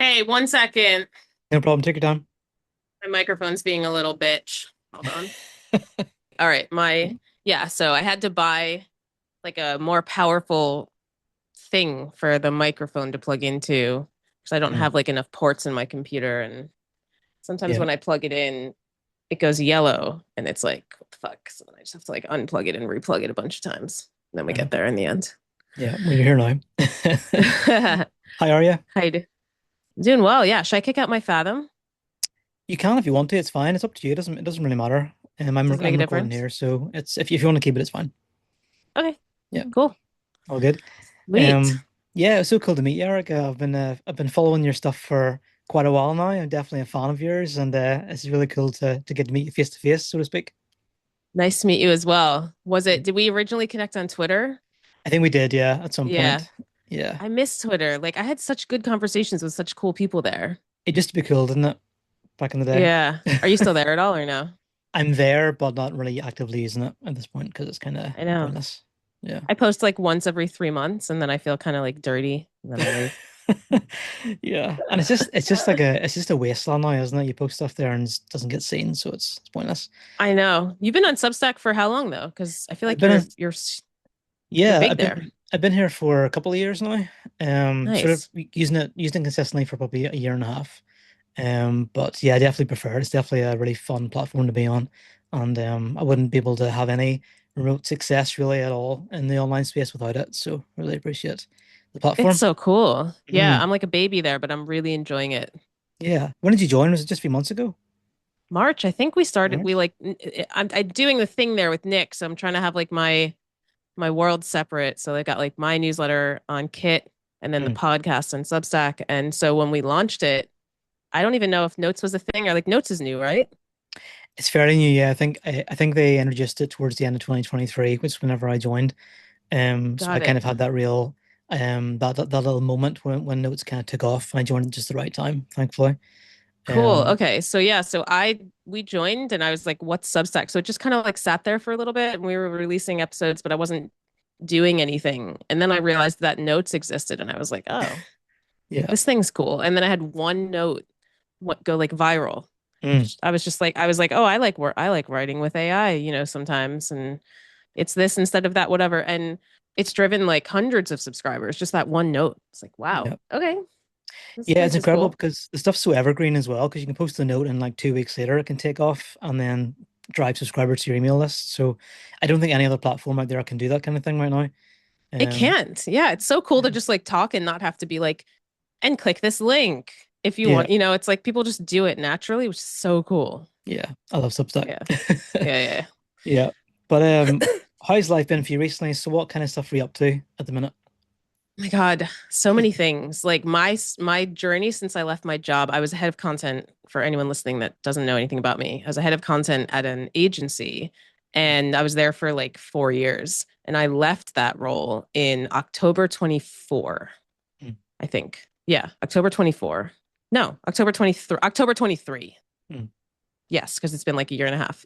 Hey, 1 second. No problem. Take your time. My microphone's being a little bitch. Hold on. All right, yeah, so I had to buy like a more powerful thing for the microphone to plug into because I don't Mm, have like enough ports in my computer, and sometimes yeah. when I plug it in, it goes yellow and it's like, what the fuck? So then I just have to like unplug it and replug it a bunch of times. And then we Fair get there in the end. Yeah. Well, you're here now. How How are you? you do? Doing well, yeah. Should I kick out my Fathom? You can if you want to. It's fine. It's up to you. It doesn't really matter. Does it make I'm a recording difference? here, so if you want to keep it, it's fine. Okay, Yeah. cool. All good. Sweet. Yeah. It was so cool to meet you, Erica. I've been following your stuff for quite a while now. I'm definitely a fan of yours, and it's really cool to get to meet you face to face, so to speak. Nice to meet you as well. Did we originally connect on Twitter? I think we did, yeah, at some Yeah. point. Yeah. I miss Twitter. Like I had such good conversations with such cool people there. It used to be cool, didn't it? Back in the day. Yeah. Are you still there at all or no? I'm there, but not really actively using it at this point because it's kind of I know. pointless. Yeah. I post like once every 3 months and then I feel kind of like dirty and then I leave. Yeah. And it's just a wasteland now, isn't it? You post stuff there and it doesn't get seen, so it's pointless. I know. You've been on Substack for how long though? Because I feel I've like been in, you're yeah, big there. I've been here for a couple of years now. Sort of Nice. using it consistently for probably a year and a half. But yeah, I definitely prefer it. It's definitely a really fun platform to be on. And I wouldn't be able to have any remote success really at all in the online space without it. So really appreciate the It's platform. so cool. Yeah, Mm, I'm like a baby there, but I'm really enjoying it. yeah. When did you join? Was it just a few months ago? March, I think we started. We March? like I'm doing the thing there with Nick, so I'm trying to have like my world separate. So they got like my newsletter on Kit and then the Mm. podcast on Substack. And so when we launched it, I don't even know if Notes was a thing or like Notes is new, right? It's fairly new, yeah. I think they introduced it towards the end of 2023, which is whenever I joined. So I Got kind it. of had that real that little moment when Notes kind of took off and I joined at just the right time, thankfully. Cool. Um, Okay. So yeah, we joined and I was like, what's Substack? So it just kind of like sat there for a little bit and we were releasing episodes, but I wasn't doing anything. And then I realized that Notes existed and I was like, oh, yeah. this thing's cool. And then I had one note go like viral. Mm. I was like, oh, I like writing with AI, sometimes, and it's this instead of that, whatever. And it's driven like hundreds of subscribers, just that one note. It's like, wow, Yeah. okay, Yeah, it's this is incredible cool. because the stuff's so evergreen as well, because you can post a note and like 2 weeks later it can take off and then drive subscribers to your email list. So I don't think any other platform out there can do that kind of thing right now. It Um, can't. Yeah, it's so cool to yeah. just like talk and not have to be like, and click this link if you Yeah. want. It's like people just do it naturally, which is so cool. Yeah. I love Substack. Yeah. Yeah. Yeah. Yeah. But how's life been for you recently? So what kind of stuff are you up to at the minute? My God, so many things. Like my journey since I left my job, I was head of content for anyone listening that doesn't know anything about me. I was a head of content at an agency and I was there for like 4 years. And I left that role in October 24, Mm, I think. Yeah, October 24. No, October 23, October 23. mm, Yes, because it's been like a year and a half.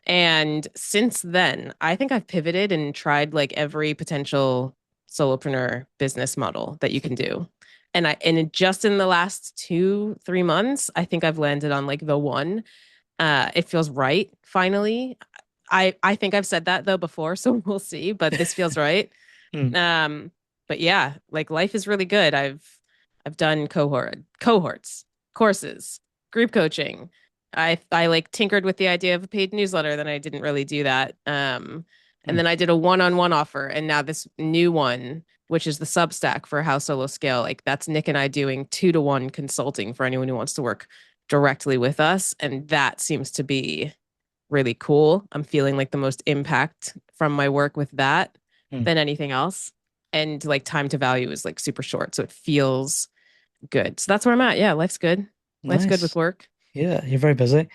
And since then, I think I've pivoted and tried like every potential solopreneur business model that you can do. Just in the last 2, 3 months, I think I've landed on like the one. It feels right finally. I think I've said that though before, so we'll see. But this feels right. mm, Um, but yeah, like life is really good. I've done cohorts, courses, group coaching. I like tinkered with the idea of a paid newsletter, then I didn't really do that. And mm, then I did a one-on-one offer, and now this new one, which is the Substack for How Solo Scale. Like that's Nick and I doing 2-to-1 consulting for anyone who wants to work directly with us, and that seems to be really cool. I'm feeling like the most impact from my work with that mm. than anything else. And like time to value is like super short. So it feels good. So that's where I'm at. Yeah, life's good. Life's good with Nice. work. Yeah, you're very busy.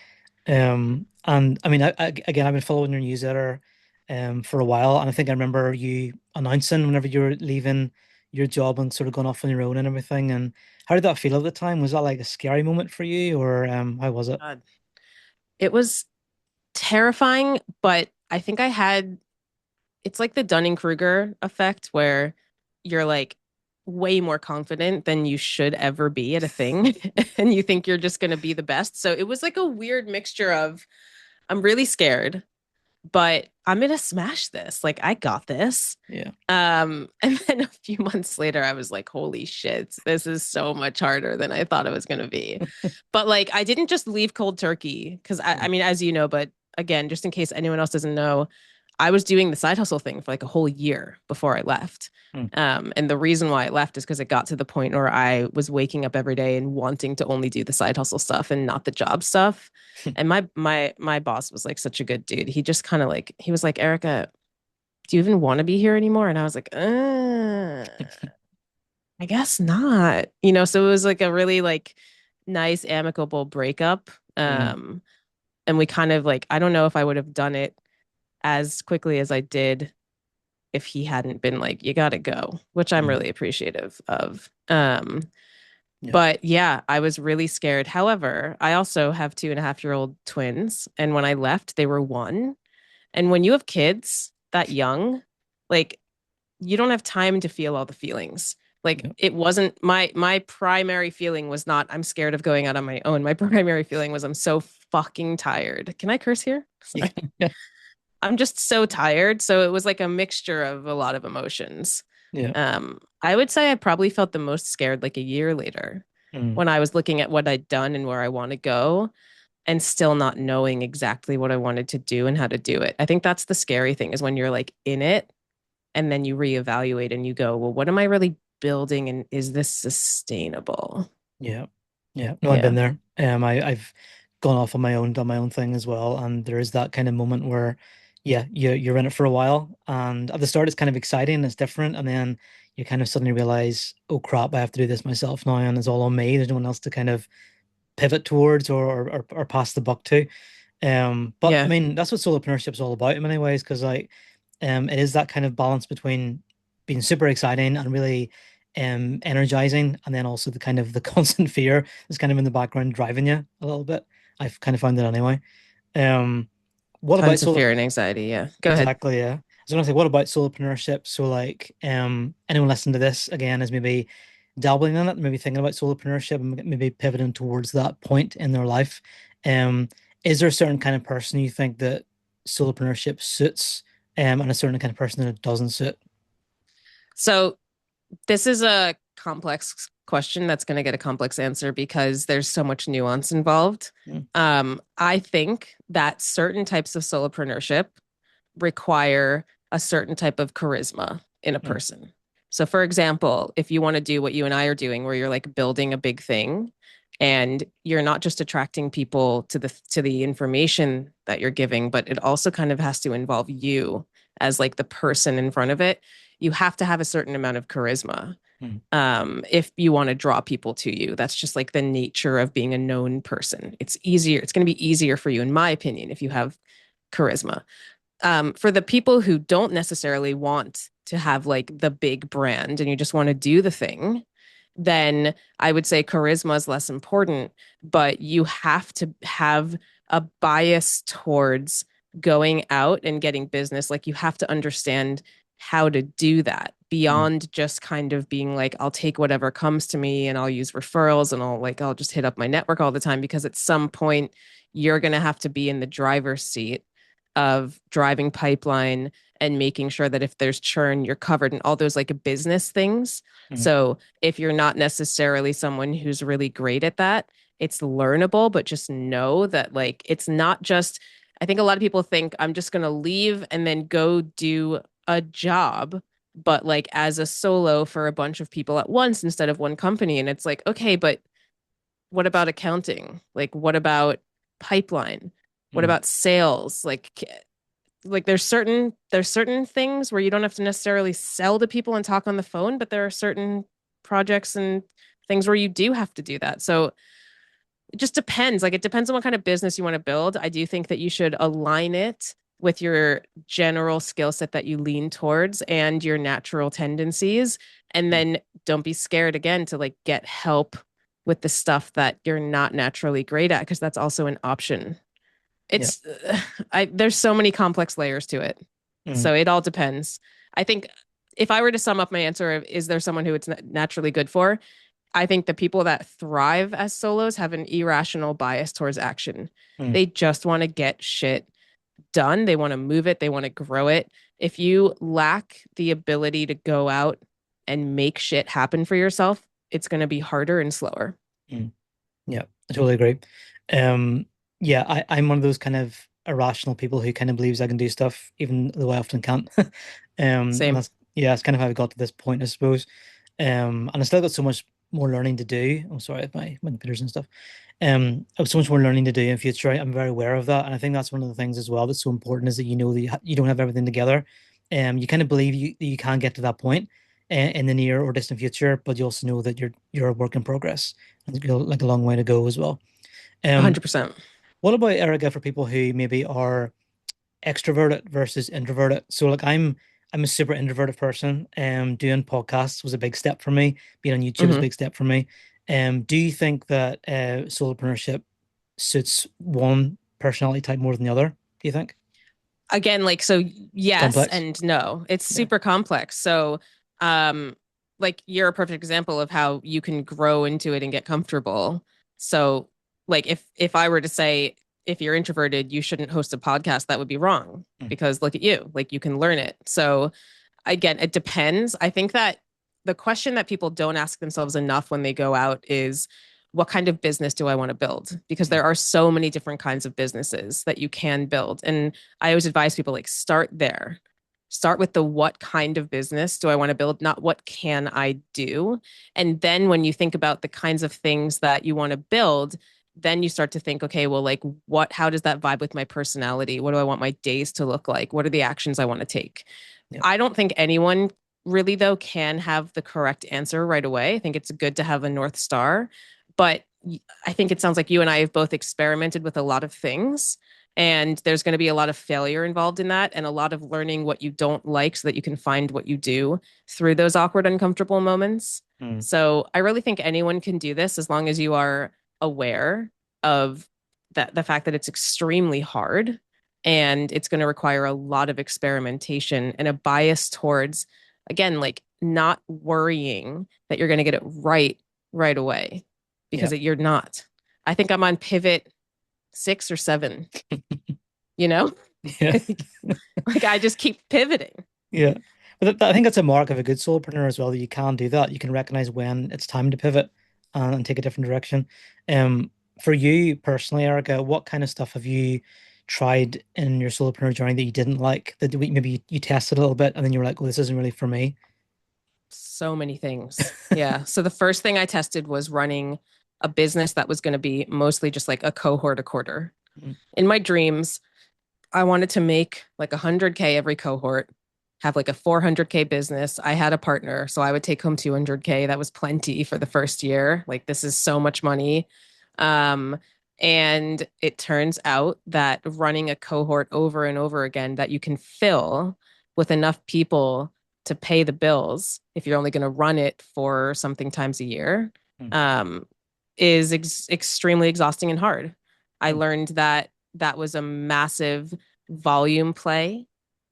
And I mean, again, I've been following your newsletter for a while, and I think I remember you announcing whenever you were leaving your job and sort of going off on your own and everything. And how did that feel at the time? Was that like a scary moment for you, or how was it? God. It was terrifying, but I think it's like the Dunning-Kruger effect where you're like, way more confident than you should ever be at a thing. And you think you're just going to be the best. So it was like a weird mixture of I'm really scared, but I'm going to smash this. Like I got this. Yeah. And then a few months later, I was like, holy shit, this is so much harder than I thought it was going to be. But like, I didn't just leave cold turkey because I Mm, mean, as you know, but again, just in case anyone else doesn't know, I was doing the side hustle thing for like a whole year before I left. mm, And the reason why I left is because it got to the point where I was waking up every day and wanting to only do the side hustle stuff and not the job stuff. And my boss was like such a good dude. He just kind of like he was like, Erica, do you even want to be here anymore? And I was like, I guess not. So it was like a really like nice amicable breakup. mm, And we kind of like I don't know if I would have done it as quickly as I did if he hadn't been like, you gotta go, which I'm mm. really appreciative of. Yeah. But yeah, I was really scared. However, I also have 2.5-year-old twins. And when I left, they were one. And when you have kids that young, like you don't have time to feel all the feelings. Like Yeah. it wasn't my primary feeling was not I'm scared of going out on my own. My primary feeling was I'm so fucking tired. Can I curse here? Yeah. Sorry. I'm just so tired. So it was like a mixture of a lot of emotions. Yeah. I would say I probably felt the most scared like a year later Mm, when I was looking at what I'd done and where I want to go and still not knowing exactly what I wanted to do and how to do it. I think that's the scary thing is when you're like in it and then you reevaluate and you go, well, what am I really building and is this sustainable? yeah. Yeah. No, I've been Yeah. there. I've gone off on my own, done my own thing as well. And there is that kind of moment where, yeah, you're in it for a while. And at the start, it's kind of exciting, it's different. And then you kind of suddenly realize, oh crap, I have to do this myself now. And it's all on me. There's no one else to kind of pivot towards or pass the buck to. But I Yeah. mean, that's what solopreneurship is all about in many ways, because like it is that kind of balance between being super exciting and really energizing, and then also the kind of the constant fear that's kind of in the background driving you a little bit. I've kind of found it anyway. Um, what about Tons of solo? fear and anxiety. Yeah. Go ahead. Exactly, yeah. I was gonna say, what about solopreneurship? So like anyone listening to this again is maybe dabbling in it, maybe thinking about solopreneurship and maybe pivoting towards that point in their life. Um, is there a certain kind of person you think that solopreneurship suits, and a certain kind of person that it doesn't suit? So this is a complex question that's going to get a complex answer because there's so much nuance involved. Mm, I think that certain types of solopreneurship require a certain type of charisma in a mm, person. So, for example, if you want to do what you and I are doing, where you're like building a big thing, and you're not just attracting people to the information that you're giving, but it also kind of has to involve you as like the person in front of it. You have to have a certain amount of charisma mm, if you want to draw people to you. That's just like the nature of being a known person. It's easier. It's going to be easier for you, in my opinion, if you have charisma. For the people who don't necessarily want to have like the big brand and you just want to do the thing, then I would say charisma is less important, but you have to have a bias towards going out and getting business. Like you have to understand how to do that mm, beyond just kind of being like, I'll take whatever comes to me and I'll use referrals and I'll just hit up my network all the time because at some point you're going to have to be in the driver's seat of driving pipeline and making sure that if there's churn, you're covered and all those like business things. mm, So if you're not necessarily someone who's really great at that, it's learnable, but just know that like it's not just, I think a lot of people think I'm just going to leave and then go do a job, but like as a solo for a bunch of people at once instead of one company. And it's like, okay, but what about accounting? Like, what about pipeline? What mm, about sales? Like there's certain things where you don't have to necessarily sell to people and talk on the phone, but there are certain projects and things where you do have to do that. So it just depends. Like it depends on what kind of business you want to build. I do think that you should align it with your general skill set that you lean towards and your natural tendencies. And mm. then don't be scared again to like get help with the stuff that you're not naturally great at, because that's also an option. Yeah. It's I there's so many complex layers to it. Mm, So it all depends. I think if I were to sum up my answer of is there someone who it's naturally good for, I think the people that thrive as solos have an irrational bias towards action. Mm, They just want to get shit done. They want to move it, they want to grow it. If you lack the ability to go out and make shit happen for yourself, it's going to be harder and slower. mm. Yeah, I totally agree. Um, yeah, I'm one of those kind of irrational people who kind of believes I can do stuff even though I often can't. And Same. that's yeah, that's kind of how I got to this point, I suppose. And I still got so much more learning to do. I'm sorry, my computers and stuff. I have so much more learning to do in future. I'm very aware of that, and I think that's one of the things as well that's so important is that you know that you don't have everything together. You kind of believe you can get to that point in the near or distant future, but you also know that you're a work in progress and you're like a long way to go as well. Um, 100%. what about Erica for people who maybe are extroverted versus introverted? So like I'm a super introverted person. Doing podcasts was a big step for me. Being on YouTube was a Hmm. big step for me. Do you think that solopreneurship suits one personality type more than the other? Do you think Again, like, so it's yes complex? and no. It's Yeah. super complex. So, um, like you're a perfect example of how you can grow into it and get comfortable. So, like if I were to say if you're introverted, you shouldn't host a podcast, that would be wrong Mm, because look at you, like you can learn it. So, again, it depends. I think that the question that people don't ask themselves enough when they go out is what kind of business do I want to build? Because mm, there are so many different kinds of businesses that you can build. And I always advise people like start there. Start with the what kind of business do I want to build, not what can I do. And then when you think about the kinds of things that you want to build, then you start to think, okay, well, like how does that vibe with my personality? What do I want my days to look like? What are the actions I want to take? yeah. I don't think anyone really, though, can have the correct answer right away. I think it's good to have a North Star, but I think it sounds like you and I have both experimented with a lot of things. And there's going to be a lot of failure involved in that and a lot of learning what you don't like so that you can find what you do through those awkward, uncomfortable moments. Mm, So I really think anyone can do this as long as you are aware of that the fact that it's extremely hard and it's going to require a lot of experimentation and a bias towards again like not worrying that you're going to get it right away yeah. because you're not. I think I'm on pivot 6 or 7, you know. Yeah. Like I just keep pivoting. Yeah. But I think that's a mark of a good solopreneur as well, that you can do that. You can recognize when it's time to pivot and take a different direction. Um, for you personally, Erica, what kind of stuff have you tried in your solopreneur journey that you didn't like, that maybe you tested a little bit and then you were like, well, this isn't really for me? So many things. Yeah. So the first thing I tested was running a business that was going to be mostly just like a cohort a quarter. Mm, In my dreams, I wanted to make like 100K every cohort, have like a 400K business. I had a partner, so I would take home 200K. That was plenty for the first year. Like this is so much money. Um, and it turns out that running a cohort over and over again that you can fill with enough people to pay the bills if you're only going to run it for something times a year mm, um, is extremely exhausting and hard. I mm, learned that that was a massive volume play.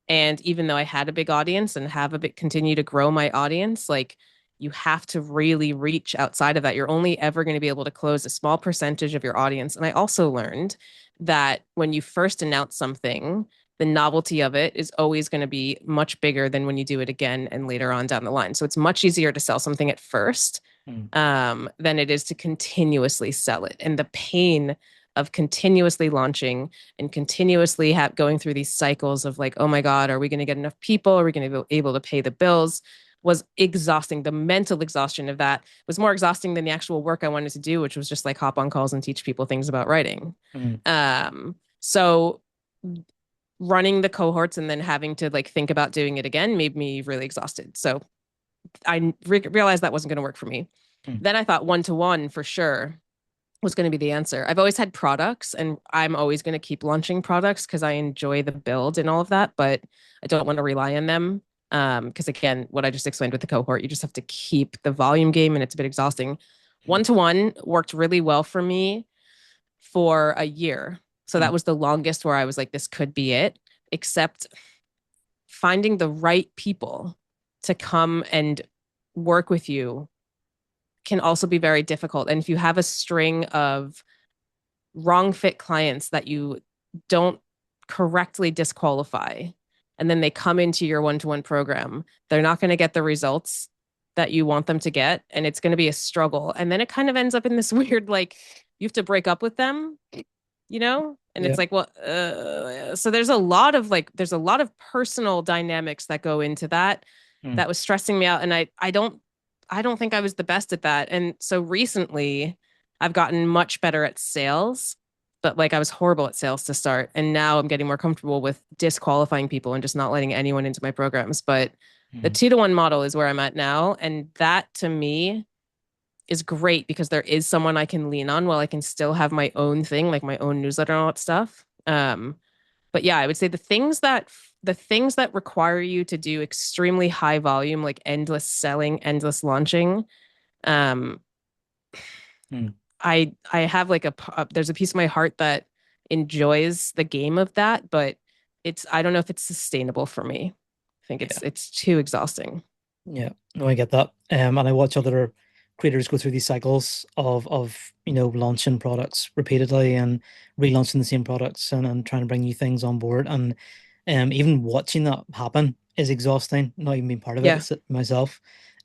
And even though I had a big audience and have a bit continue to grow my audience, like you have to really reach outside of that. You're only ever going to be able to close a small percentage of your audience. And I also learned that when you first announce something, the novelty of it is always going to be much bigger than when you do it again and later on down the line. So it's much easier to sell something at first mm, than it is to continuously sell it. And the pain of continuously launching and continuously going through these cycles of like, oh my God, are we going to get enough people? Are we going to be able to pay the bills? Was exhausting. The mental exhaustion of that was more exhausting than the actual work I wanted to do, which was just like hop on calls and teach people things about writing. mm, So running the cohorts and then having to like think about doing it again made me really exhausted. So I realized that wasn't going to work for me. mm, Then I thought one to one for sure was going to be the answer. I've always had products and I'm always going to keep launching products because I enjoy the build and all of that, but I don't want to rely on them. Because again, what I just explained with the cohort, you just have to keep the volume game and it's a bit exhausting. mm, One to one worked really well for me for a year. So mm, that was the longest where I was like, this could be it, except finding the right people. to come and work with you can also be very difficult. And if you have a string of wrong fit clients that you don't correctly disqualify, and then they come into your one-to-one program, they're not going to get the results that you want them to get. And it's going to be a struggle. And then it kind of ends up in this weird, like, you have to break up with them, you know? And it's Yeah. like, well, so there's a lot of there's a lot of personal dynamics that go into that Mm. that was stressing me out. And I don't think I was the best at that. And so recently I've gotten much better at sales, but like I was horrible at sales to start. And now I'm getting more comfortable with disqualifying people and just not letting anyone into my programs. But the Mm. 2-to-1 model is where I'm at now. And that to me is great because there is someone I can lean on while I can still have my own thing, like my own newsletter and all that stuff. But yeah, I would say the things that require you to do extremely high volume, like endless selling, endless launching, um, Mm. I have like there's a piece of my heart that enjoys the game of that, but I don't know if it's sustainable for me. I think Yeah. it's too exhausting. Yeah, no, I get that. And I watch other creators go through these cycles of launching products repeatedly and relaunching the same products and trying to bring new things on board. And even watching that happen is exhausting, not even being part of it Yeah, it's myself.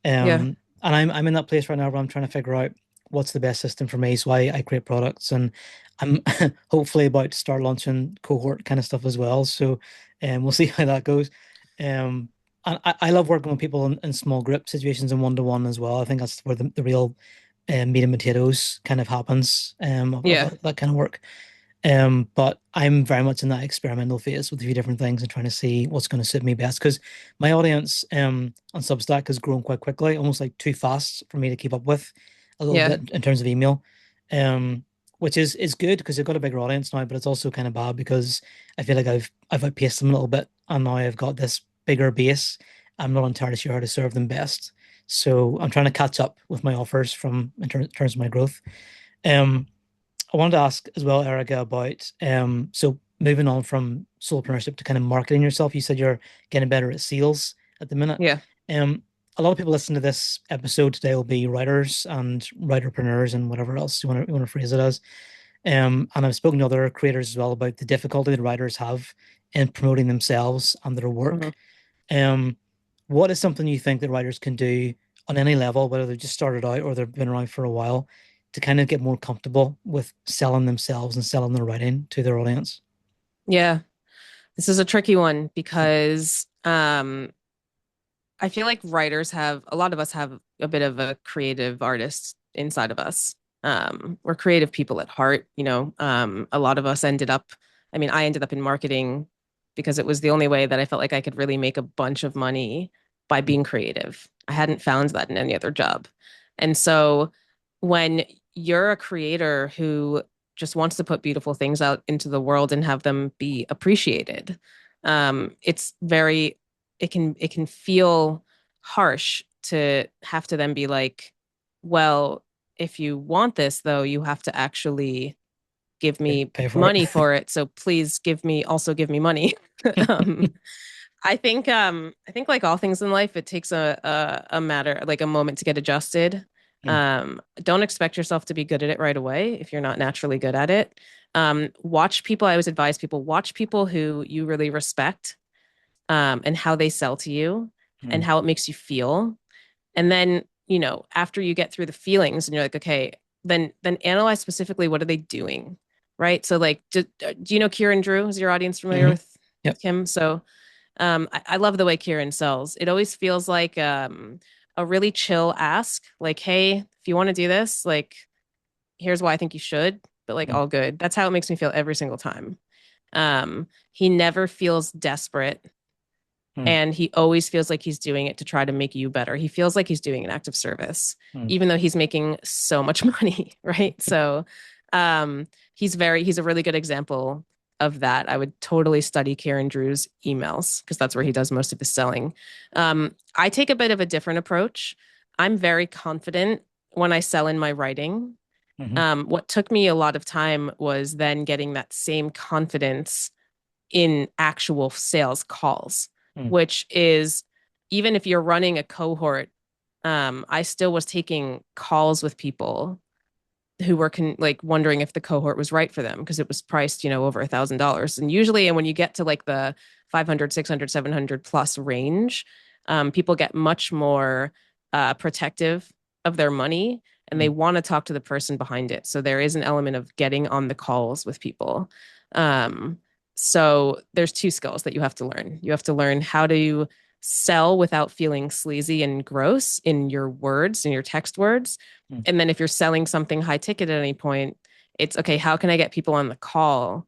yeah, And I'm in that place right now where I'm trying to figure out what's the best system for me. So I create products and I'm hopefully about to start launching cohort kind of stuff as well. So we'll see how that goes. Um, and I love working with people in small group situations and one-to-one as well. I think that's where the real meat and potatoes kind of happens of yeah, that kind of work. But I'm very much in that experimental phase with a few different things and trying to see what's going to suit me best because my audience on Substack has grown quite quickly, almost like too fast for me to keep up with a little yeah, bit in terms of email. Um, which is good because they've got a bigger audience now, but it's also kind of bad because I feel like I've outpaced them a little bit and now I've got this bigger base. I'm not entirely sure how to serve them best. So I'm trying to catch up with my offers from in terms of my growth. Um, I wanted to ask as well, Erica, about so moving on from solopreneurship to kind of marketing yourself. You said you're getting better at sales at the minute. yeah, Um, a lot of people listening to this episode today will be writers and writerpreneurs and whatever else you want to phrase it as. And I've spoken to other creators as well about the difficulty that writers have in promoting themselves and their mhm. work. Um, what is something you think that writers can do on any level, whether they've just started out or they've been around for a while, to kind of get more comfortable with selling themselves and selling their writing to their audience? Yeah. This is a tricky one because I feel like writers have a lot of us have a bit of a creative artist inside of us. We're creative people at heart, you know. A lot of us I mean, I ended up in marketing because it was the only way that I felt like I could really make a bunch of money by being creative. I hadn't found that in any other job. And so when you're a creator who just wants to put beautiful things out into the world and have them be appreciated, it's very it can feel harsh to have to then be like, well, if you want this though, you have to actually give me Pay for it. money for it. So please give me money. um, I think like all things in life, it takes a matter, like a moment to get adjusted. Mm. Don't expect yourself to be good at it right away if you're not naturally good at it. Watch people. I always advise people, watch people who you really respect, and how they sell to you and Mm. how it makes you feel. And then, after you get through the feelings and you're like, okay, then analyze specifically what are they doing, right? So like, do you know Kieran Drew? Is your audience familiar Hmm. with Yep. him? So I love the way Kieran sells. It always feels like a really chill ask, like, hey, if you want to do this, like, here's why I think you should, but like Mm. all good. That's how it makes me feel every single time. He never feels desperate, Mm. and he always feels like he's doing it to try to make you better. He feels like he's doing an act of service, Mm. even though he's making so much money, right? So um, he's a really good example of that. I would totally study Karen Drew's emails because that's where he does most of his selling. I take a bit of a different approach. I'm very confident when I sell in my writing. Hmm. What took me a lot of time was then getting that same confidence in actual sales calls, Mm. which is even if you're running a cohort, I still was taking calls with people who were like wondering if the cohort was right for them because it was priced, over $1,000. And usually, and when you get to like the 500, 600, 700 plus range, people get much more protective of their money and they Mm, want to talk to the person behind it. So there is an element of getting on the calls with people. Um, so there's two skills that you have to learn. You have to learn how to sell without feeling sleazy and gross in your words, in your text words. mm, And then if you're selling something high ticket at any point, it's okay, how can I get people on the call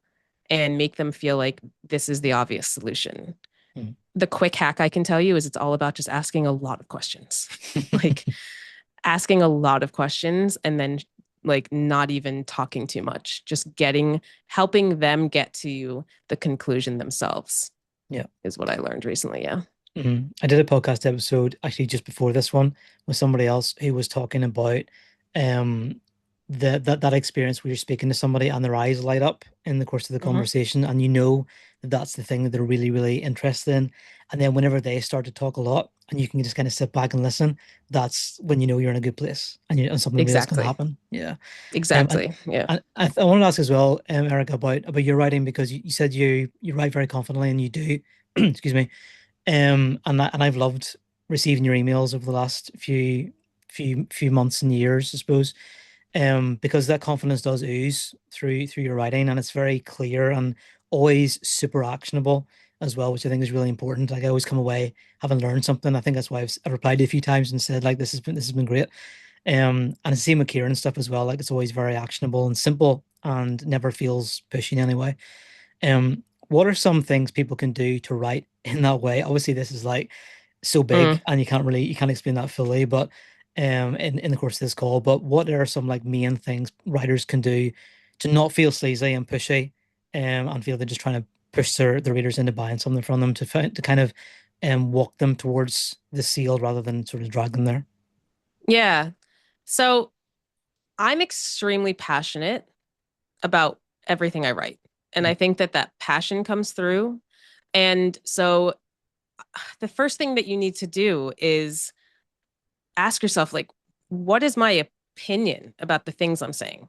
and make them feel like this is the obvious solution? mm. The quick hack I can tell you is it's all about just asking a lot of questions. Like asking a lot of questions and then like not even talking too much, just helping them get to the conclusion themselves Yeah. is what I learned recently. Yeah. I did a podcast episode actually just before this one with somebody else who was talking about um that experience where you're speaking to somebody and their eyes light up in the course of the Hmm. conversation, and you know that that's the thing that they're really, really interested in. And then whenever they start to talk a lot and you can just kind of sit back and listen, that's when you know you're in a good place and something real is going to Exactly. happen. Yeah. And Exactly. Yeah. I wanted to ask as well, Erica, about your writing, because you said you write very confidently and you do, excuse me. And I've loved receiving your emails over the last few months and years, I suppose. Because that confidence does ooze through your writing, and it's very clear and always super actionable as well, which I think is really important. Like I always come away having learned something. I think that's why I've replied to you a few times and said like this has been great. And it's the same with Kieran stuff as well. Like it's always very actionable and simple and never feels pushy in any way. What are some things people can do to write in that way? Obviously, this is like so big Mm. and you can't explain that fully, but in the course of this call, but what are some like main things writers can do to not feel sleazy and pushy, and feel they're just trying to push their readers into buying something from them to kind of walk them towards the seal rather than sort of drag them there? Yeah. So I'm extremely passionate about everything I write. And Mm, I think that that passion comes through. And so the first thing that you need to do is ask yourself, like, what is my opinion about the things I'm saying?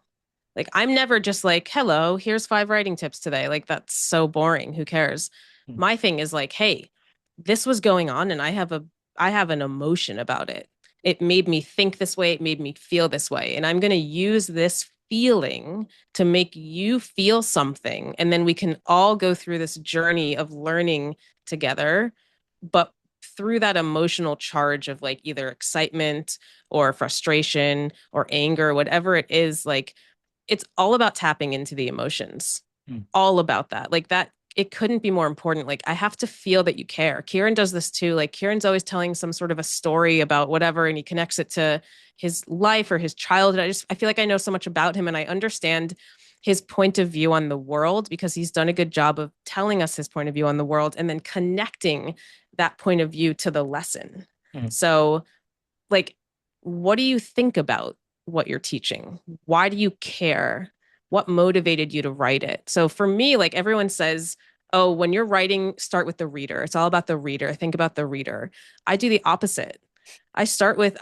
Like, I'm never just like, hello, here's 5 writing tips today. Like, that's so boring. Who cares? mm, My thing is like, hey, this was going on and I have an emotion about it. It made me think this way, it made me feel this way. And I'm going to use this feeling to make you feel something. And then we can all go through this journey of learning together. But through that emotional charge of like either excitement or frustration or anger, whatever it is, like it's all about tapping into the emotions. mm, All about that. Like that, it couldn't be more important. Like I have to feel that you care. Kieran does this too. Like Kieran's always telling some sort of a story about whatever and he connects it to his life or his childhood. I feel like I know so much about him and I understand his point of view on the world because he's done a good job of telling us his point of view on the world and then connecting that point of view to the lesson. mm, So like what do you think about what you're teaching? Why do you care? What motivated you to write it? So for me, like everyone says, oh, when you're writing, start with the reader. It's all about the reader. Think about the reader. I do the opposite. I start with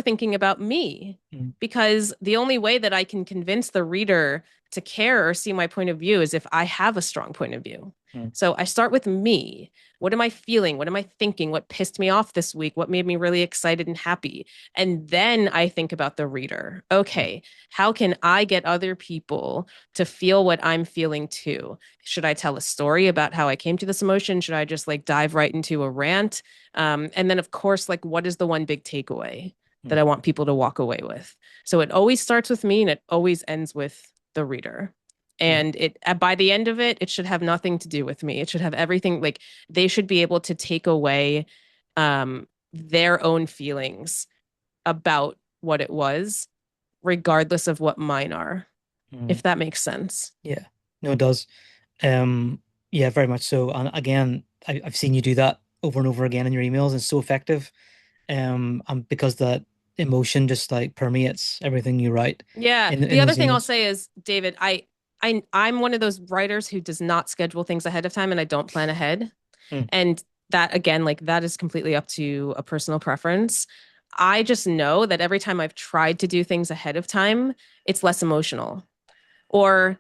thinking about me mm, because the only way that I can convince the reader to care or see my point of view is if I have a strong point of view. mm, So I start with me. What am I feeling? What am I thinking? What pissed me off this week? What made me really excited and happy? And then I think about the reader. mm, Okay, how can I get other people to feel what I'm feeling too? Should I tell a story about how I came to this emotion? Should I just like dive right into a rant? And then, of course, like, what is the one big takeaway that mm, I want people to walk away with? So it always starts with me and it always ends with the reader. yeah. And it by the end of it, it should have nothing to do with me. It should have everything like they should be able to take away their own feelings about what it was, regardless of what mine are, Mm. if that makes sense. Yeah, no, it does. Um, yeah, very much so. And again, I've seen you do that over and over again in your emails. It's so effective. And because that emotion just like permeates everything you write Yeah. in The other those thing I'll emails. say is, David, I'm one of those writers who does not schedule things ahead of time and I don't plan ahead. Mm, And that again, like that is completely up to a personal preference. I just know that every time I've tried to do things ahead of time, it's less emotional. Or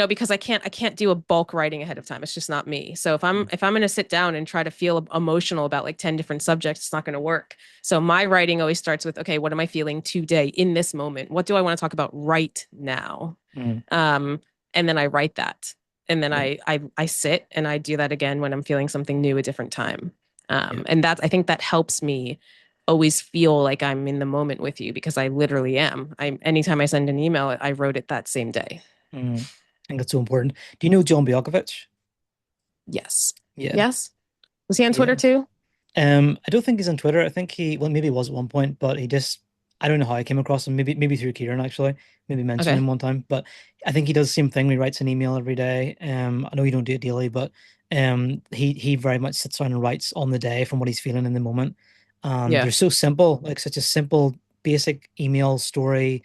because I can't do a bulk writing ahead of time. It's just not me. So if I'm going to sit down and try to feel emotional about like 10 different subjects, it's not going to work. So my writing always starts with, okay, what am I feeling today in this moment? What do I want to talk about right now? Mm. Um, and then I write that. And then Yeah. I sit and I do that again when I'm feeling something new a different time. Yeah. And I think that helps me always feel like I'm in the moment with you because I literally am. Anytime I send an email, I wrote it that same day. Mm. I think that's so important. Do you know John Bjelkovic? Yes. Yeah. Yes. Was he on Twitter Yeah. too? I don't think he's on Twitter. I think well, maybe he was at one point, but I don't know how I came across him. Maybe through Kieran actually. Maybe mentioned Okay. him one time. But I think he does the same thing. He writes an email every day. I know you don't do it daily, but he very much sits down and writes on the day from what he's feeling in the moment. And Yeah. they're so simple, like such a simple, basic email story,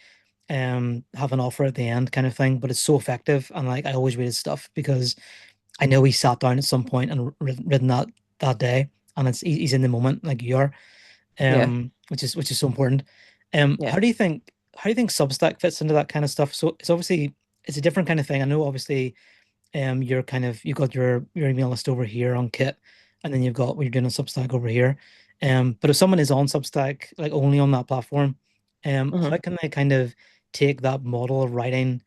have an offer at the end kind of thing. But it's so effective. And like I always read his stuff because I know he sat down at some point and written that day, and he's in the moment like you are, Yeah. which is so important. Yeah. How do you think Substack fits into that kind of stuff? So it's a different kind of thing. I know obviously you've got your email list over here on Kit, and then you've got what you're doing on Substack over here. But if someone is on Substack, like only on that platform, Hmm. how can they kind of take that model of writing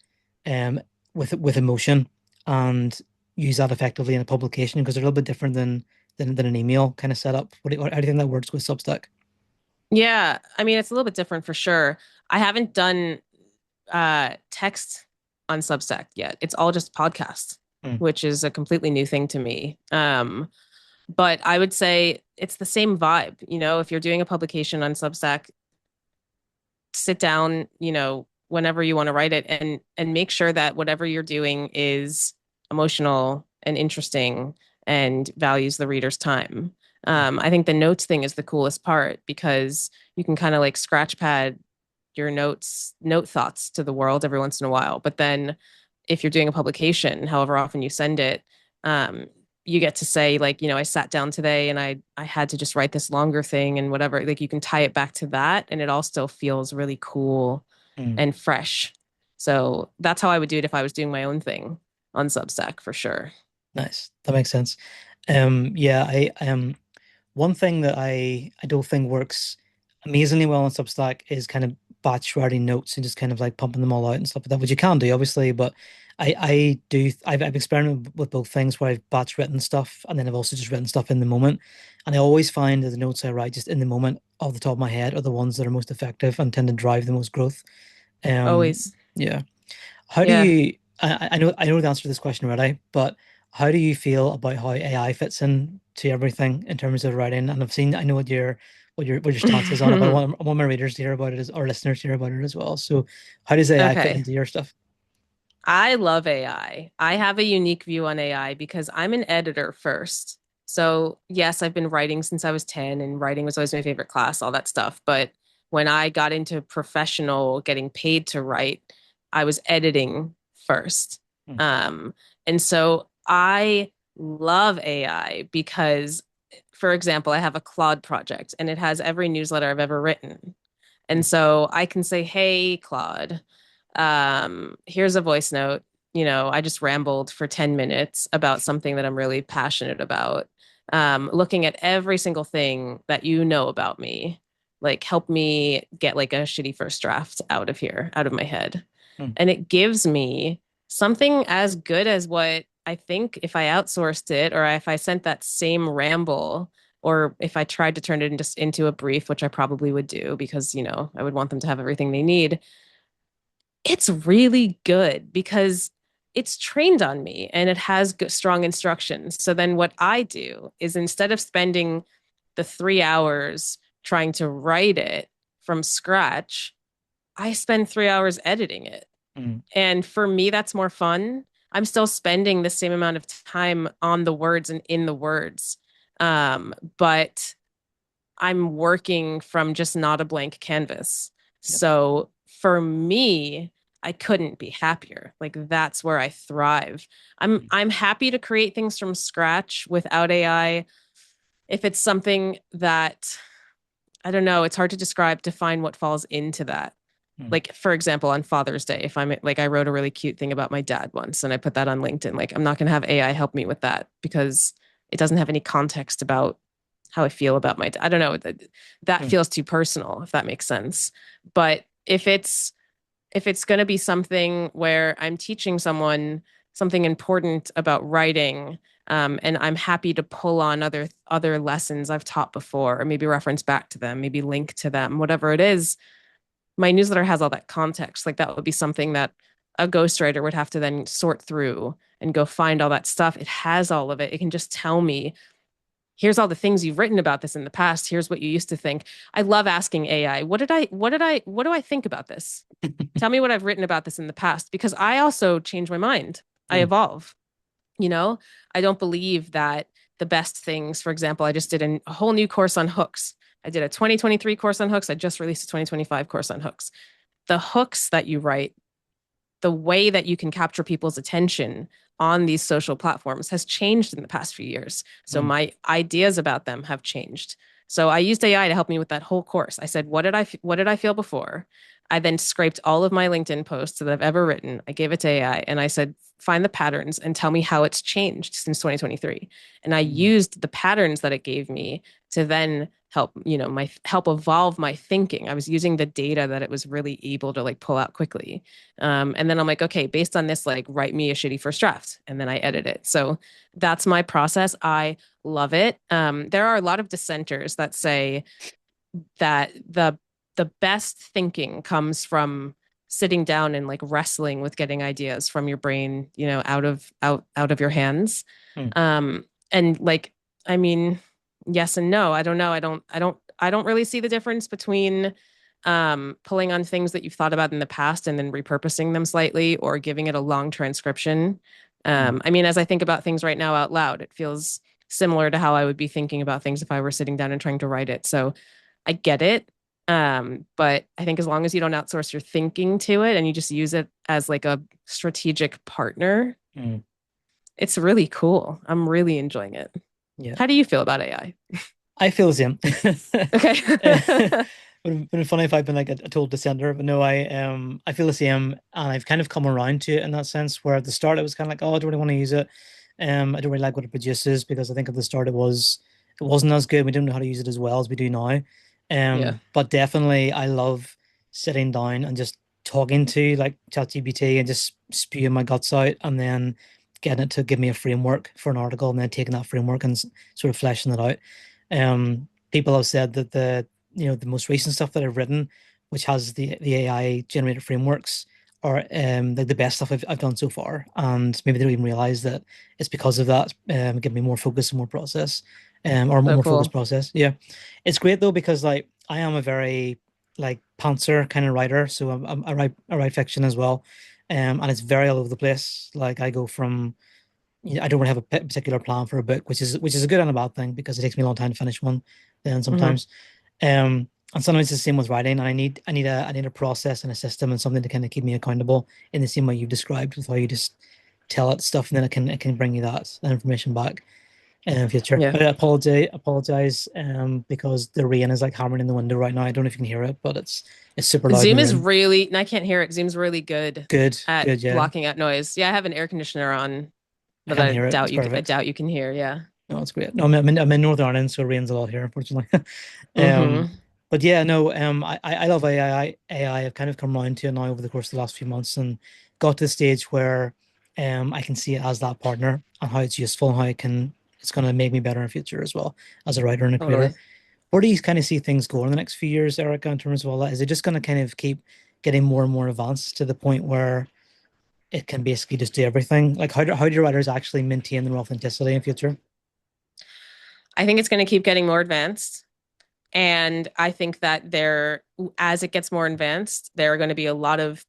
um with emotion and use that effectively in a publication? Because they're a little bit different than an email kind of setup. How do you think that works with Substack? Yeah. I mean, it's a little bit different for sure. I haven't done text on Substack yet. It's all just podcasts, Mm, which is a completely new thing to me. But I would say it's the same vibe. If you're doing a publication on Substack, sit down, whenever you want to write it and make sure that whatever you're doing is emotional and interesting and values the reader's time. mm, I think the notes thing is the coolest part because you can kind of like scratch pad your note thoughts to the world every once in a while. But then if you're doing a publication, however often you send it, um, you get to say like, I sat down today and I had to just write this longer thing and whatever. Like you can tie it back to that and it all still feels really cool mm. and fresh. So that's how I would do it if I was doing my own thing on Substack for sure. Nice. That makes sense. Yeah, one thing that I don't think works amazingly well on Substack is kind of batch writing notes and just kind of like pumping them all out and stuff like that, which you can do obviously, but I've experimented with both things where I've batch written stuff and then I've also just written stuff in the moment. And I always find that the notes I write just in the moment off the top of my head are the ones that are most effective and tend to drive the most growth. Always. Yeah. How do Yeah. you, I know the answer to this question already, but how do you feel about how AI fits in to everything in terms of writing? And I know what your stance is on it, but I want my readers to hear about it or listeners to hear about it as well. So how does AI fit Okay. into your stuff? I love AI. I have a unique view on AI because I'm an editor first. So, yes, I've been writing since I was 10 and writing was always my favorite class, all that stuff. But when I got into professional getting paid to write, I was editing first. Mm, Um, and so I love AI because, for example, I have a Claude project and it has every newsletter I've ever written. And mm, so I can say, hey, Claude, here's a voice note. I just rambled for 10 minutes about something that I'm really passionate about. Looking at every single thing that you know about me, like help me get like a shitty first draft out of here, out of my head. mm, And it gives me something as good as what I think if I outsourced it or if I sent that same ramble or if I tried to turn it into a brief, which I probably would do because, I would want them to have everything they need. It's really good because it's trained on me and it has strong instructions. So then what I do is instead of spending the 3 hours trying to write it from scratch, I spend 3 hours editing it. mm, And for me, that's more fun. I'm still spending the same amount of time on the words and in the words. But I'm working from just not a blank canvas. yep, So for me, I couldn't be happier. Like that's where I thrive. I'm mm, I'm happy to create things from scratch without AI if it's something that, I don't know, it's hard to define what falls into that. Mm, Like, for example, on Father's Day, if I'm like, I wrote a really cute thing about my dad once and I put that on LinkedIn. Like, I'm not going to have AI help me with that because it doesn't have any context about how I feel about my dad. I don't know. That mm, feels too personal, if that makes sense. But if it's going to be something where I'm teaching someone something important about writing, and I'm happy to pull on other lessons I've taught before, or maybe reference back to them, maybe link to them, whatever it is. My newsletter has all that context. Like that would be something that a ghostwriter would have to then sort through and go find all that stuff. It has all of it. It can just tell me, here's all the things you've written about this in the past. Here's what you used to think. I love asking AI, what do I think about this? Tell me what I've written about this in the past, because I also change my mind. I mm, evolve. You know, I don't believe that the best things, for example, I just did a whole new course on hooks. I did a 2023 course on hooks. I just released a 2025 course on hooks. The hooks that you write, the way that you can capture people's attention on these social platforms has changed in the past few years. So mm, my ideas about them have changed. So I used AI to help me with that whole course. I said, what did I feel before? I then scraped all of my LinkedIn posts that I've ever written. I gave it to AI and I said, find the patterns and tell me how it's changed since 2023. And I mm, used the patterns that it gave me to then help evolve my thinking. I was using the data that it was really able to like pull out quickly. And then I'm like, okay, based on this, like, write me a shitty first draft. And then I edit it. So that's my process. I love it. There are a lot of dissenters that say that the best thinking comes from sitting down and like wrestling with getting ideas from your brain, out of your hands. mm, Um, and like, I mean, yes and no. I don't know. I don't really see the difference between pulling on things that you've thought about in the past and then repurposing them slightly or giving it a long transcription. mm. I mean, as I think about things right now out loud, it feels similar to how I would be thinking about things if I were sitting down and trying to write it. So I get it. But I think as long as you don't outsource your thinking to it and you just use it as like a strategic partner, Mm. it's really cool. I'm really enjoying it. Yeah. How do you feel about AI? I feel the same. Okay. Would have been funny if I'd been like a total dissenter, but no, I feel the same, and I've kind of come around to it in that sense. Where at the start I was kind of like, oh, I don't really want to use it. I don't really like what it produces because I think at the start it wasn't as good. We didn't know how to use it as well as we do now. Yeah. But definitely I love sitting down and just talking to like ChatGPT and just spewing my guts out, and then getting it to give me a framework for an article, and then taking that framework and sort of fleshing it out. People have said that the most recent stuff that I've written, which has the AI generated frameworks, are like the best stuff I've done so far. And maybe they don't even realize that it's because of that, give me more focus and more process, or So more focused cool. process. Yeah, it's great though because like I am a very like pantser kind of writer, so I write fiction as well, and it's very all over the place. Like I go from I don't really have a particular plan for a book, which is a good and a bad thing because it takes me a long time to finish one. Then Hmm. sometimes, and sometimes it's the same with writing. And I need a process and a system and something to kind of keep me accountable in the same way you described, with how you just tell it stuff and then it can bring you that information back in future. Yeah. I apologize, because the rain is like hammering in the window right now. I don't know if you can hear it, but it's super loud in the Zoom is room. really, and I can't hear it. Zoom's really good Good, at good, yeah. blocking out noise. Yeah, I have an air conditioner on, I but can't hear it. It's I perfect. doubt you can hear. Yeah. No, it's great. No, I'm in Northern Ireland, so it rains a lot here, unfortunately. Hmm. Um, but yeah, no, I love AI. I've kind of come around to it now over the course of the last few months, and got to the stage where I can see it as that partner and how it's useful and how it's going to make me better in the future as well as a writer and a creator. Totally. Where do you kind of see things go in the next few years, Erica, in terms of all that? Is it just going to kind of keep getting more and more advanced to the point where it can basically just do everything? Like how do your writers actually maintain their authenticity in future? I think it's going to keep getting more advanced. And I think that as it gets more advanced, there are going to be a lot of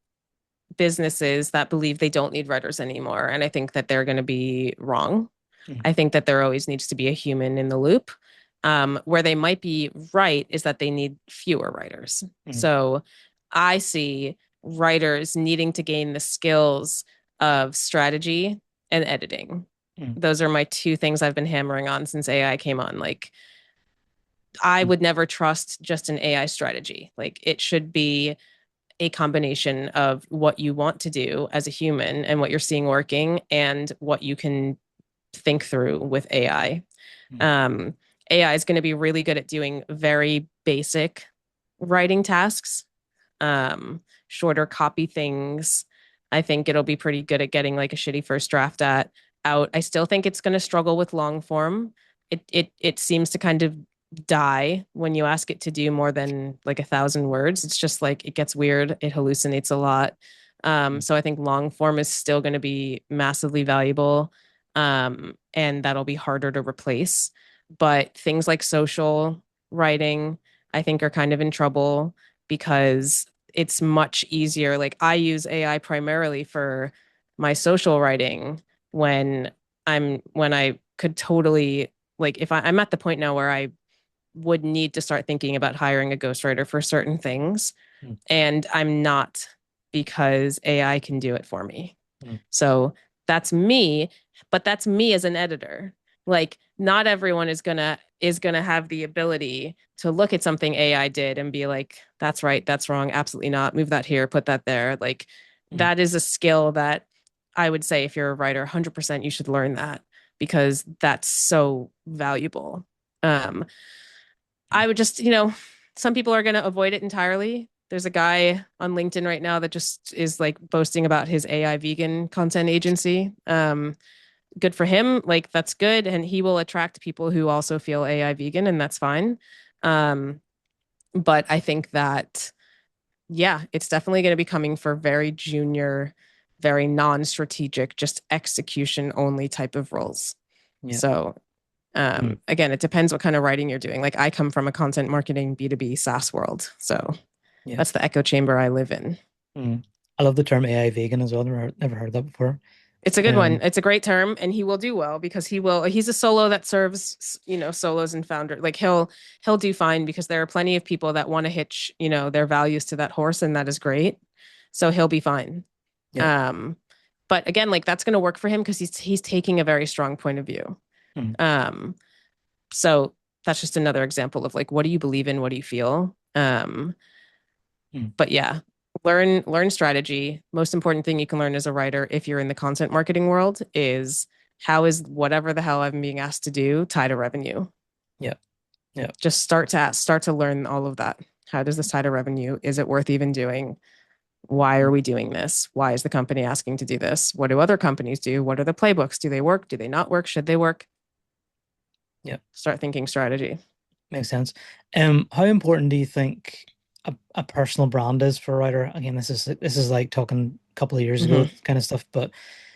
businesses that believe they don't need writers anymore. And I think that they're going to be wrong. Mm, I think that there always needs to be a human in the loop. Where they might be right is that they need fewer writers. mm, So I see writers needing to gain the skills of strategy and editing. Mm, Those are my two things I've been hammering on since AI came on. Like, I mm, would never trust just an AI strategy. Like, it should be a combination of what you want to do as a human and what you're seeing working and what you can think through with AI. mm, Um, AI is going to be really good at doing very basic writing tasks, shorter copy things. I think it'll be pretty good at getting like a shitty first draft at out. I still think it's going to struggle with long form. It seems to kind of die when you ask it to do more than like 1,000 words. It's just like it gets weird. It hallucinates a lot. mm, So I think long form is still going to be massively valuable, and that'll be harder to replace. But things like social writing, I think, are kind of in trouble because it's much easier. Like, I use AI primarily for my social writing when when I could totally, like, if I'm at the point now where I would need to start thinking about hiring a ghostwriter for certain things, mm, and I'm not, because AI can do it for me. mm, So that's me, but that's me as an editor. Like, not everyone is gonna have the ability to look at something AI did and be like, that's right, that's wrong, absolutely not. Move that here, put that there. Like, mm, that is a skill that I would say if you're a writer, 100% you should learn that, because that's so valuable. Um, mm. I would just, some people are going to avoid it entirely. There's a guy on LinkedIn right now that just is like boasting about his AI vegan content agency. Good for him. Like, that's good. And he will attract people who also feel AI vegan, and that's fine. Um, but I think that, yeah, it's definitely going to be coming for very junior, very non-strategic, just execution only type of roles. Yeah. So Mm, again, it depends what kind of writing you're doing. Like, I come from a content marketing B2B SaaS world. So yeah. that's the echo chamber I live in. Mm. I love the term AI vegan as well. Never heard that before. It's a good one. Um, It's a great term, and he will do well because he's a solo that serves, solos and founder. Like, he'll do fine because there are plenty of people that want to hitch, their values to that horse, and that is great. So he'll be fine. yeah. Um, but again, like, that's going to work for him because he's taking a very strong point of view. Mm, Um, so that's just another example of like, what do you believe in? What do you feel? mm, But yeah, learn strategy. Most important thing you can learn as a writer, if you're in the content marketing world, is how is whatever the hell I'm being asked to do tie to revenue. yeah. Yeah. Just start to learn all of that. How does this tie to revenue? Is it worth even doing? Why are Mm, we doing this? Why is the company asking to do this? What do other companies do? What are the playbooks? Do they work? Do they not work? Should they work? yeah. Start thinking strategy. Makes sense. How important do you think a personal brand is for a writer? Again, this is like talking a couple of years ago Hmm. kind of stuff, but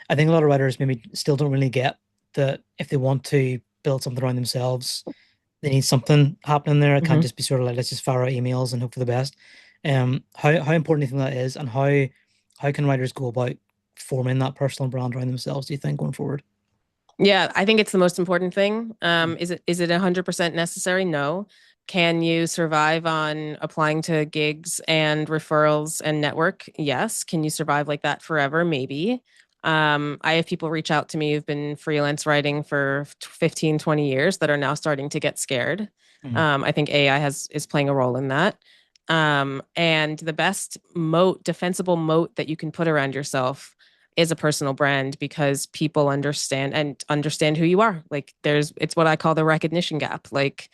I think a lot of writers maybe still don't really get that if they want to build something around themselves, they need something happening there. It can't Hmm. just be sort of like let's just fire out emails and hope for the best. How important do you think that is, and how can writers go about forming that personal brand around themselves, do you think, going forward? Yeah, I think it's the most important thing. Mm, Is it 100% necessary? No. Can you survive on applying to gigs and referrals and network? Yes. Can you survive like that forever? Maybe. I have people reach out to me who've been freelance writing for 15, 20 years that are now starting to get scared. mm, I think AI is playing a role in that. And the best moat, defensible moat that you can put around yourself is a personal brand, because people understand who you are. Like, it's what I call the recognition gap. Like,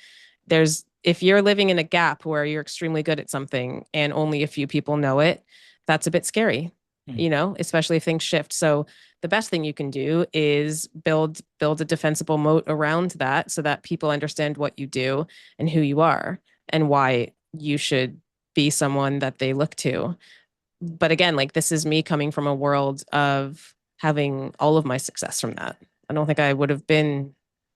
if you're living in a gap where you're extremely good at something and only a few people know it, that's a bit scary, mm, especially if things shift. So the best thing you can do is build a defensible moat around that so that people understand what you do and who you are and why you should be someone that they look to. But again, like, this is me coming from a world of having all of my success from that. I don't think I would have been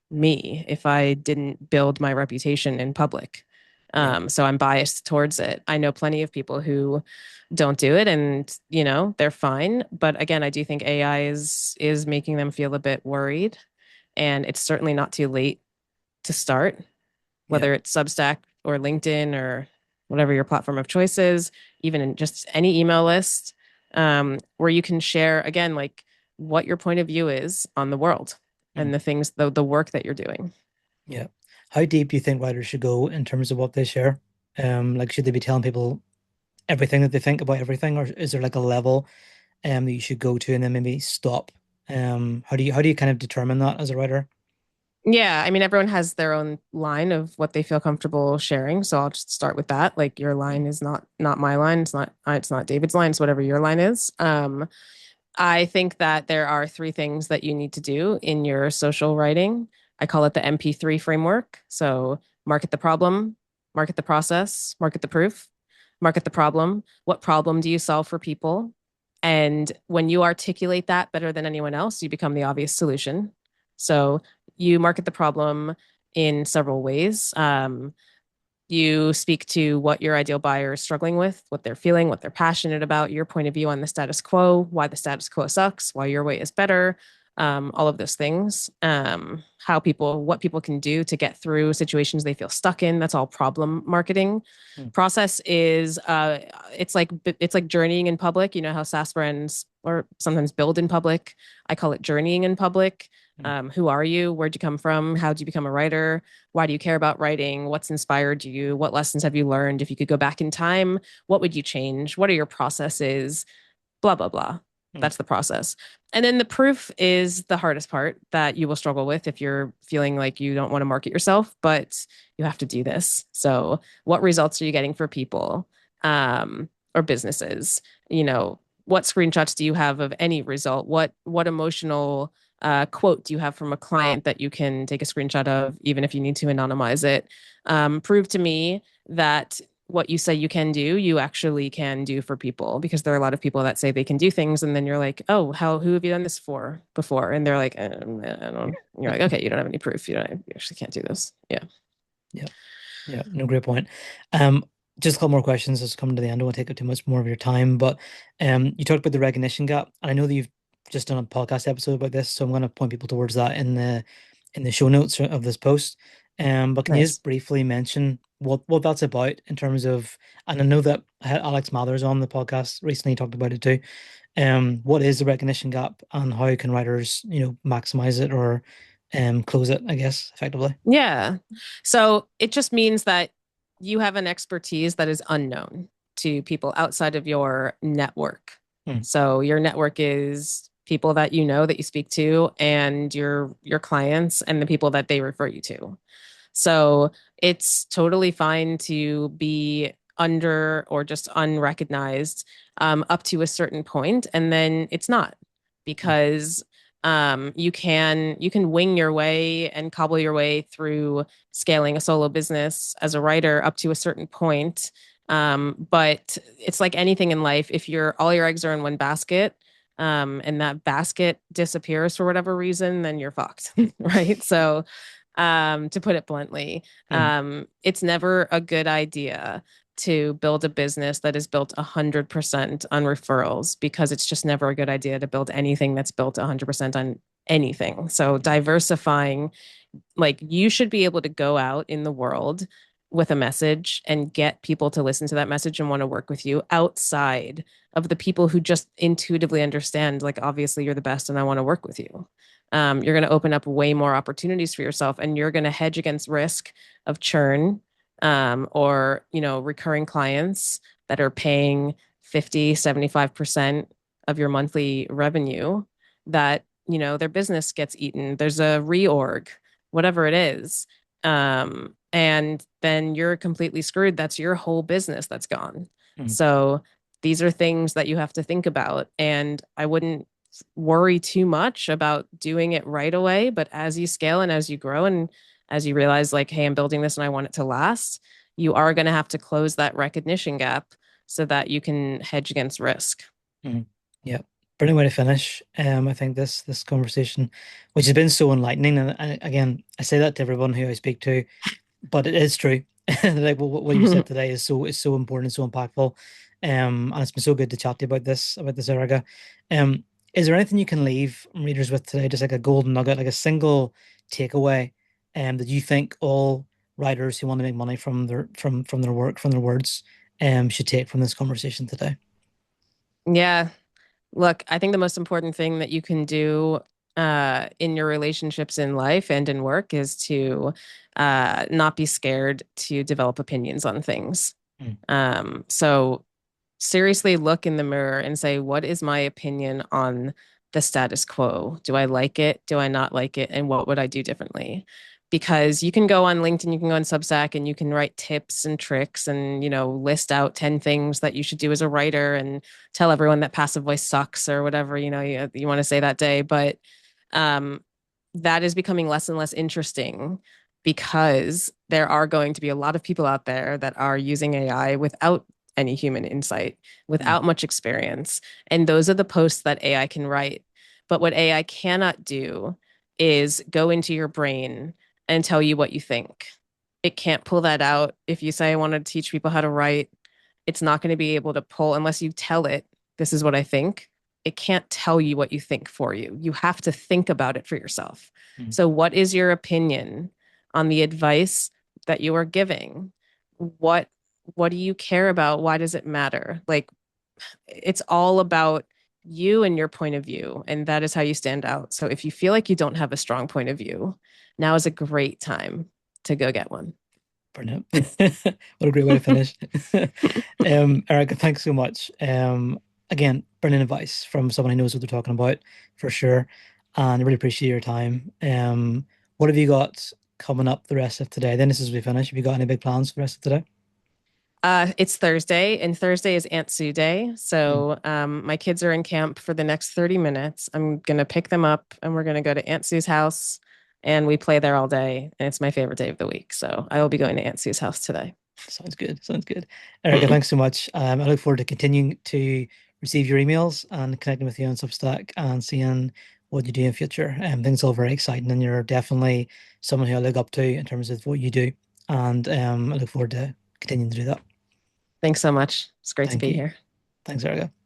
me if I didn't build my reputation in public. yeah, So I'm biased towards it. I know plenty of people who don't do it, and they're fine. But again, I do think AI is making them feel a bit worried, and it's certainly not too late to start, yeah, whether it's Substack or LinkedIn or whatever your platform of choice is, even in just any email list, where you can share, again, like, what your point of view is on the world. and the things, the work that you're doing. Yeah. How deep do you think writers should go in terms of what they share? Like should they be telling people everything that they think about everything, or is there like a level that you should go to and then maybe stop? How do you kind of determine that as a writer? Yeah, I mean, everyone has their own line of what they feel comfortable sharing. So I'll just start with that. Like your line is not my line. It's not David's line. It's whatever your line is. I think that there are three things that you need to do in your social writing. I call it the MP3 framework. So market the problem, market the process, market the proof, market the problem. What problem do you solve for people? And when you articulate that better than anyone else, you become the obvious solution. So you market the problem in several ways. You speak to what your ideal buyer is struggling with, what they're feeling, what they're passionate about, your point of view on the status quo, why the status quo sucks, why your way is better, all of those things. What people can do to get through situations they feel stuck in. That's all problem marketing. Mm, Process is it's like journeying in public. You know how SaaS brands or sometimes build in public. I call it journeying in public. mm, Who are you? Where'd you come from? How did you become a writer? Why do you care about writing? What's inspired you? What lessons have you learned? If you could go back in time, what would you change? What are your processes? Blah, blah, blah. mm, That's the process. And then the proof is the hardest part that you will struggle with if you're feeling like you don't want to market yourself, but you have to do this. So, what results are you getting for people or businesses? You know, what screenshots do you have of any result? What emotional quote do you have from a client that you can take a screenshot of, even if you need to anonymize it? Prove to me that what you say you can do, you actually can do for people, because there are a lot of people that say they can do things, and then you're like, oh, who have you done this for before? And they're like, I don't. You're like, okay, you don't have any proof. You actually can't do this. Yeah. yeah. Yeah, no, great point. Um, just a couple more questions as coming to the end. I don't want to take up too much more of your time, but you talked about the recognition gap, and I know that you've just done a podcast episode about this, so I'm going to point people towards that in the show notes of this post. But can you Nice. just briefly mention what that's about in terms of, and I know that I had Alex Mathers on the podcast recently talked about it too. What is the recognition gap, and how can writers, maximize it or close it, I guess, effectively? Yeah. So it just means that you have an expertise that is unknown to people outside of your network. Mm, So your network is people that you know that you speak to, and your clients and the people that they refer you to. So it's totally fine to be under or just unrecognized up to a certain point, and then it's not, mm, because you can wing your way and cobble your way through scaling a solo business as a writer up to a certain point. But it's like anything in life. If all your eggs are in one basket, and that basket disappears for whatever reason, then you're fucked, right? So to put it bluntly. mm, It's never a good idea to build a business that is built 100% on referrals, because it's just never a good idea to build anything that's built 100% on anything. So diversifying, like you should be able to go out in the world with a message and get people to listen to that message and want to work with you outside of the people who just intuitively understand, like, obviously you're the best and I want to work with you. You're going to open up way more opportunities for yourself, and you're going to hedge against risk of churn, or recurring clients that are paying 50, 75% of your monthly revenue, that their business gets eaten, there's a reorg, whatever it is, and then you're completely screwed. That's your whole business that's gone. mm, So these are things that you have to think about, and I wouldn't worry too much about doing it right away. But as you scale and as you grow and as you realize, like, hey, I'm building this and I want it to last, you are going to have to close that recognition gap so that you can hedge against risk. mm. Yeah. Brilliant way to finish. I think this conversation, which has been so enlightening, and again, I say that to everyone who I speak to, but it is true. Like what you said today is so important and so impactful. And it's been so good to chat to you about this, Erica. Um, is there anything you can leave readers with today, just like a golden nugget, like a single takeaway, that you think all writers who want to make money from their work, from their words, should take from this conversation today? Yeah. Look, I think the most important thing that you can do in your relationships in life and in work is to not be scared to develop opinions on things. Mm, So seriously look in the mirror and say, what is my opinion on the status quo? Do I like it? Do I not like it? And what would I do differently? Because you can go on LinkedIn, you can go on Substack, and you can write tips and tricks and, list out 10 things that you should do as a writer and tell everyone that passive voice sucks or whatever, you want to say that day. But um, that is becoming less and less interesting because there are going to be a lot of people out there that are using AI without any human insight, mm, without much experience. And those are the posts that AI can write. But what AI cannot do is go into your brain and tell you what you think. It can't pull that out. If you say, I want to teach people how to write, it's not going to be able to pull unless you tell it, this is what I think. It can't tell you what you think for you. You have to think about it for yourself. mm, So, what is your opinion on the advice that you are giving? What what do you care about? Why does it matter? Like, it's all about you and your point of view, and that is how you stand out. So if you feel like you don't have a strong point of view, now is a great time to go get one. brilliant. What a great way to finish. Erica, thanks so much. Again, brilliant advice from someone who knows what they're talking about for sure. And I really appreciate your time. What have you got coming up the rest of today? Then this is we finish. Have you got any big plans for the rest of today? It's Thursday, and Thursday is Aunt Sue Day. Mm, So my kids are in camp for the next 30 minutes. I'm gonna pick them up, and we're gonna go to Aunt Sue's house, and we play there all day. And it's my favorite day of the week. So I will be going to Aunt Sue's house today. sounds good. Sounds good. Erica, thanks so much. I look forward to continuing to receive your emails and connecting with you on Substack and seeing what you do in future. Things all very exciting, and you're definitely someone who I look up to in terms of what you do. And I look forward to continuing to do that. Thanks so much. It's great to Thank be you. here. Thanks, Erica.